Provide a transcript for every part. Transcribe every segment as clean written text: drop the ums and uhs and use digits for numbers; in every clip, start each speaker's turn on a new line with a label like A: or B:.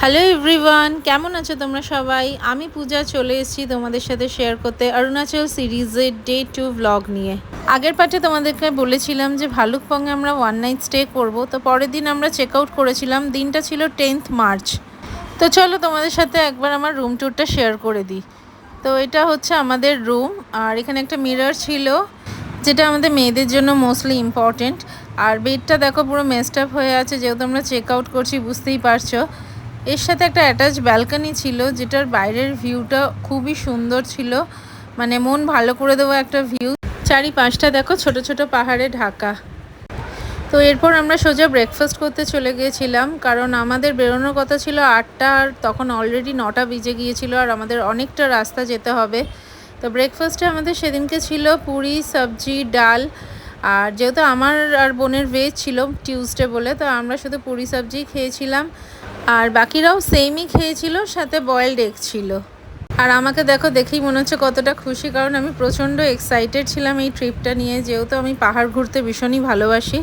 A: Hello everyone, কেমন আছো তোমরা সবাই? আমি পূজা চলে এসেছি তোমাদের সাথে শেয়ার করতে অরুণাচল সিরিজের ডে 2 ব্লগ নিয়ে। আগের পার্টে তোমাদেরকে বলেছিলাম যে ভালুকপংয়ে আমরা 1 নাইট স্টে করব, তো পরের দিন আমরা চেক আউট করেছিলাম। দিনটা ছিল 10th মার্চ। তো চলো তোমাদের সাথে একবার আমার রুম ট্যুরটা শেয়ার করে দিই। তো এটা হচ্ছে আমাদের রুম, আর এখানে একটা মিরর ছিল যেটা আমাদের মেয়েদের জন্য মোস্টলি ইম্পর্টেন্ট। আর বেডটা দেখো পুরো মেসড আপ হয়ে আছে, যেহেতু আমরা চেক আউট করছি বুঝতেই পারছো। এর সাথে একটা অ্যাটাচ ব্যালকনি ছিল, যেটার বাইরের ভিউটা খুবই সুন্দর ছিল, মানে মন ভালো করে দেওয়া একটা ভিউ। চারিপাশটা দেখো ছোট ছোট পাহাড়ে ঢাকা। তো এরপর আমরা সোজা ব্রেকফাস্ট করতে চলে গিয়েছিলাম, কারণ আমাদের বেরোনোর কথা ছিল 8টা, আর তখন অলরেডি 9টা বেজে গিয়েছিল, আর আমাদের অনেকটা রাস্তা যেতে হবে। তো ব্রেকফাস্টে আমাদের সেদিনকে ছিল পুরি, সবজি, ডাল। আর যেহেতু আমার আর বোনের ভেজ ছিল টিউসডে বলে, তো আমরা শুধু পুরি সবজি খেয়েছিলাম, আর বাকিরাও সেমই খেয়েছিল, সাথে বয়েলড এগ ছিল। আর আমাকে দেখো, দেখেই মনে হচ্ছে কতটা খুশি, কারণ আমি প্রচণ্ড এক্সাইটেড ছিলাম এই ট্রিপটা নিয়ে, যেহেতু আমি পাহাড় ঘুরতে ভীষণই ভালোবাসি।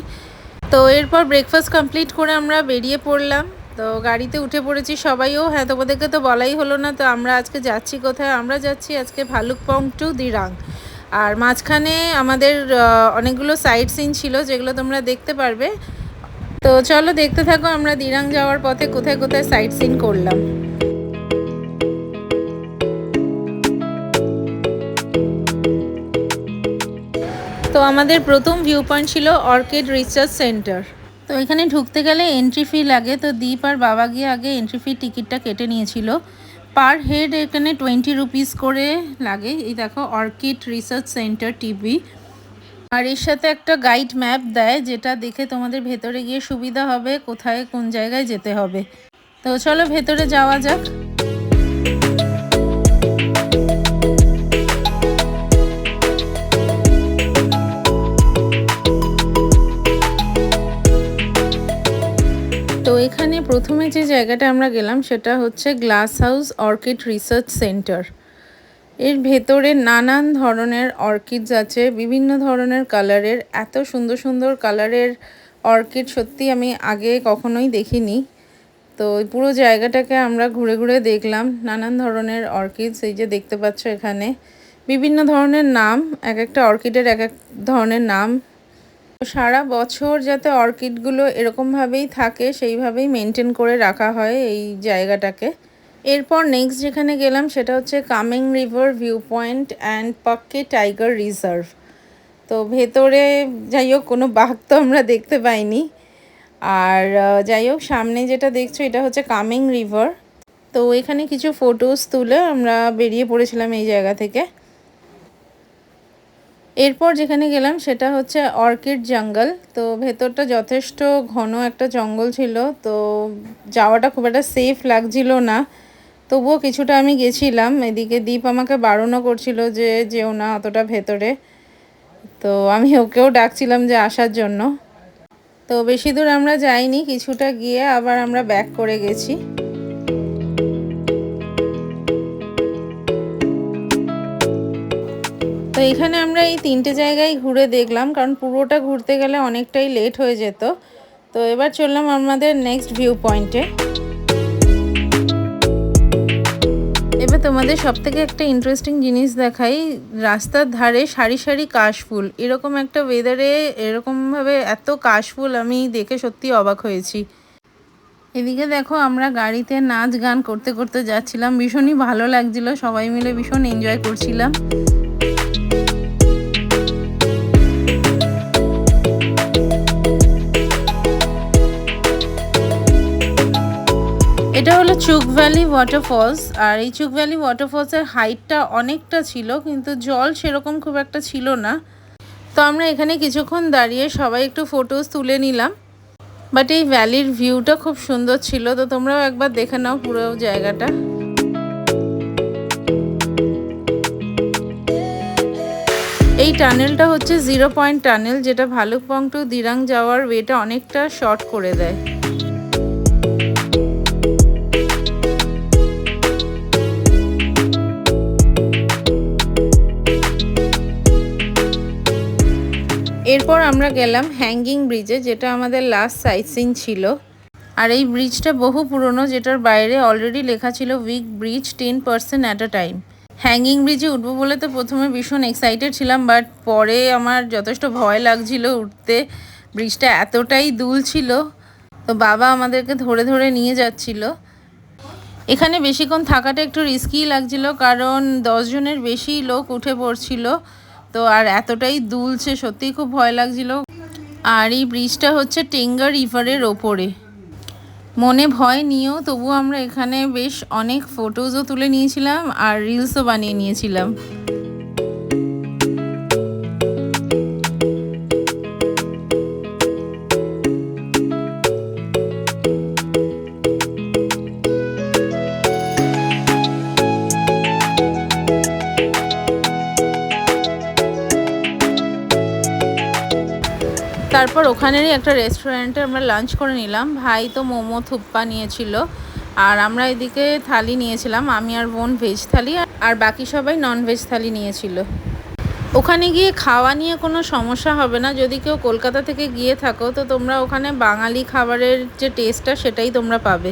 A: তো এরপর ব্রেকফাস্ট কমপ্লিট করে আমরা বেরিয়ে পড়লাম। তো গাড়িতে উঠে পড়েছি সবাইও। হ্যাঁ, তোমাদেরকে তো বলাই হলো না, তো আমরা আজকে যাচ্ছি কোথায়। আমরা যাচ্ছি আজকে ভালুকপং টু দিরাং। আর মাঝখানে আমাদের অনেকগুলো সাইট সিন ছিল, যেগুলো তোমরা দেখতে পারবে। তো চলো দেখতে থাকো আমরা দিরাং যাওয়ার পথে কোথায় কোথায় সাইট সিন করলাম। তো আমাদের প্রথম ভিউ পয়েন্ট ছিল অর্কিড রিসার্চ সেন্টার। তো এখানে ঢুকতে গেলে এন্ট্রি ফি লাগে, তো দীপ আর বাবা গিয়ে আগে এন্ট্রি ফি টিকিটটা কেটে নিয়েছিল। পার হেড এখানে 20 রুপিস করে লাগে। এই দেখো অর্কিড রিসার্চ সেন্টার টিভি। আর এর সাথে একটা গাইড ম্যাপ দেয়, যেটা দেখে তোমাদের ভেতরে গিয়ে সুবিধা হবে কোথায় কোন জায়গায় যেতে হবে। তো চলো ভেতরে যাওয়া যাক। তো এখানে প্রথমে যে জায়গাটা আমরা গেলাম সেটা হচ্ছে glass house orchid research centre. এর ভেতরে নানান ধরনের অর্কিডস আছে, বিভিন্ন ধরনের কালারের। এত সুন্দর সুন্দর কালারের অর্কিড সত্যি আমি আগে কখনোই দেখিনি। তো পুরো জায়গাটাকে আমরা ঘুরে ঘুরে দেখলাম। নানান ধরনের অর্কিডস, এই যে দেখতে পাচ্ছ এখানে বিভিন্ন ধরনের নাম, এক একটা অর্কিডের এক এক ধরনের নাম। সারা বছর যাতে অর্কিডগুলো এরকমভাবেই থাকে সেইভাবেই মেনটেন করে রাখা হয় এই জায়গাটাকে। এরপর নেক্সট যেখানে গেলাম সেটা হচ্ছে Kameng river view point and পাক্কে tiger reserve. তো ভেতরে যাই হোক কোনো বাঘ তো আমরা দেখতে পাইনি। আর যাই হোক সামনে যেটা দেখছো এটা হচ্ছে কামেং রিভার। তো এখানে কিছু ফটোস তুলে আমরা বেরিয়ে পড়েছিলাম এই জায়গা থেকে। এরপর যেখানে গেলাম সেটা হচ্ছে অর্কিড জঙ্গল। তো ভেতরটা যথেষ্ট ঘন একটা জঙ্গল ছিল, তো যাওয়াটা খুব একটা সেফ লাগছিল না, তবুও কিছুটা আমি গেছিলাম। এদিকে দীপ আমাকে বারণও করছিল যে যেও না অতটা ভেতরে, তো আমি ওকেও ডাকছিলাম যে আসার জন্য। তো বেশি দূর আমরা যাইনি, কিছুটা গিয়ে আবার আমরা ব্যাক করে গেছি। তো এখানে আমরা এই 3টে জায়গায় ঘুরে দেখলাম, কারণ পুরোটা ঘুরতে গেলে অনেকটাই লেট হয়ে যেত। তো এবার চললাম আমাদের নেক্সট ভিউ পয়েন্টে। এবার তোমাদের সবথেকে একটা ইন্টারেস্টিং জিনিস দেখাই। রাস্তার ধারে সারি সারি কাশফুল, এরকম একটা ওয়েদারে এরকমভাবে এত কাশফুল আমি দেখে সত্যি অবাক হয়েছি। এদিকে দেখো আমরা গাড়িতে নাচ গান করতে করতে যাচ্ছিলাম, ভীষণই ভালো লাগছিল, সবাই মিলে ভীষণ এনজয় করছিলাম। এটা হলো চুক ভ্যালি ওয়াটারফলস। আর এই চুক ভ্যালি ওয়াটারফলসের হাইটটা অনেকটা ছিল, কিন্তু জল সেরকম খুব একটা ছিল না। তো আমরা এখানে কিছুক্ষণ দাঁড়িয়ে সবাই একটু ফটোস তুলে নিলাম। বাট এই ভ্যালির ভিউটা খুব সুন্দর ছিল, তো তোমরাও একবার দেখে নাও পুরো জায়গাটা। এই টানেলটা হচ্ছে 0 পয়েন্ট টানেল, যেটা ভালুকপং টু দিরাং যাওয়ার ওয়েটা অনেকটা শর্ট করে দেয়। এরপর আমরা গেলাম হ্যাঙ্গিং ব্রিজে, যেটা আমাদের লাস্ট সাইট সিন ছিল। আর এই ব্রিজটা বহু পুরনো, যেটার বাইরে অলরেডি লেখা ছিল weak bridge 10% at a time. Hanging ব্রিজে উঠবো বলে তো প্রথমে ভীষণ এক্সাইটেড ছিলাম, বাট পরে আমার যথেষ্ট ভয় লাগছিল উঠতে। ব্রিজটা এতটাই দুল ছিল, তো বাবা আমাদেরকে ধরে ধরে নিয়ে যাচ্ছিল। এখানে বেশিক্ষণ থাকাটা একটু রিস্কি লাগছিল, কারণ 10 জনের বেশি লোক উঠে পড়ছিল, তো আর এতটাই দুলছে, সত্যিই খুব ভয় লাগছিল। আর এই ব্রিজটা হচ্ছে টেঙ্গা রিভারের ওপরে। মনে ভয় নিয়েও তবু আমরা এখানে বেশ অনেক ফটোজও তুলে নিয়েছিলাম আর রিলসও বানিয়ে নিয়েছিলাম। তারপর ওখানেরই একটা রেস্টুরেন্টে আমরা লাঞ্চ করে নিলাম। ভাই তো মোমো থুপ্পা নিয়েছিল, আর আমরা এদিকে থালি নিয়েছিলাম, আমি আর বোন ভেজ থালি, আর বাকি সবাই নন ভেজ থালি নিয়েছিল। ওখানে গিয়ে খাওয়া নিয়ে কোনো সমস্যা হবে না। যদি কেউ কলকাতা থেকে গিয়ে থাকো, তো তোমরা ওখানে বাঙালি খাবারের যে টেস্টটা সেটাই তোমরা পাবে।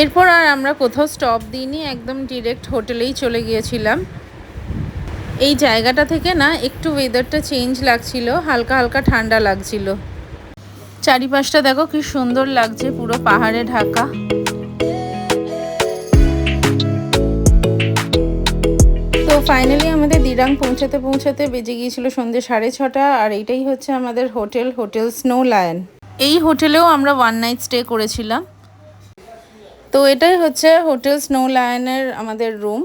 A: এরপর আর আমরা কোথাও স্টপ দিইনি, একদম ডিরেক্ট হোটেলেই চলে গিয়েছিলাম। এই জায়গাটা থেকে না একটু ওয়েদারটা চেঞ্জ লাগছিল, হালকা হালকা ঠান্ডা লাগছিল। চারিপাশটা দেখো কি সুন্দর লাগছে, পুরো পাহাড়ে ঢাকা। তো ফাইনালি আমাদের দিরাং পৌঁছাতে পৌঁছাতে বেজে গিয়েছিল সন্ধ্যে 6:30, আর এইটাই হচ্ছে আমাদের হোটেল স্নো লায়ন। এই হোটেলেও আমরা 1 নাইট স্টে করেছিলাম। তো এটাই হচ্ছে হোটেল স্নো লায়নের আমাদের রুম।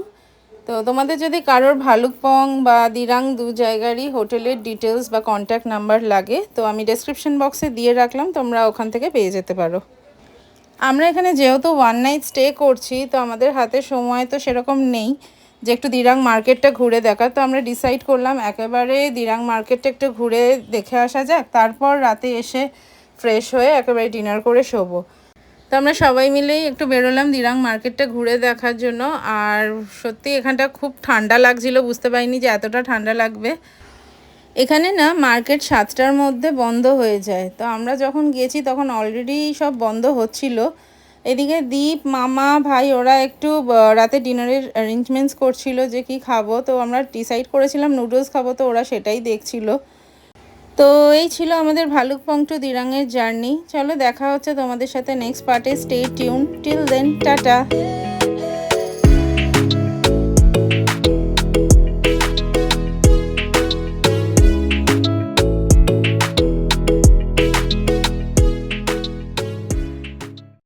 A: তো তোমাদের যদি কারোর ভালুকপং বা দিরাং দু জায়গারই হোটেলের ডিটেলস বা কন্ট্যাক্ট নাম্বার লাগে, তো আমি ডেসক্রিপশন বক্সে দিয়ে রাখলাম, তোমরা ওখান থেকে পেয়ে যেতে পারো। আমরা এখানে যেহেতু 1 নাইট স্টে করছি, তো আমাদের হাতে সময় তো সেরকম নেই যে একটু দিরাং মার্কেটটা ঘুরে দেখা। তো আমরা ডিসাইড করলাম একেবারে দিরাং মার্কেটটা একটু ঘুরে দেখে আসা যাক, তারপর রাতে এসে ফ্রেশ হয়ে একেবারে ডিনার করে শোবো। তো আমরা সবাই মিলেই একটু বেরোলাম দিরাং মার্কেটটা ঘুরে দেখার জন্য। আর সত্যি এখানটা খুব ঠান্ডা লাগছিল, বুঝতে পারিনি যে এতটা ঠান্ডা লাগবে। এখানে না মার্কেট 7টার মধ্যে বন্ধ হয়ে যায়, তো আমরা যখন গিয়েছি তখন অলরেডি সব বন্ধ হচ্ছিল। এদিকে দীপ, মামা, ভাই ওরা একটু রাতে ডিনারের অ্যারেঞ্জমেন্টস করছিল যে কি খাবো। তো আমরা ডিসাইড করেছিলাম নুডলস খাবো, তো ওরা সেটাই দেখছিল। তো এই ছিল আমাদের ভালুকপং টু দিরাংয়ের জার্নি। চলো দেখা হচ্ছে তোমাদের সাথে নেক্সট পার্টে। Stay tune till then, tata.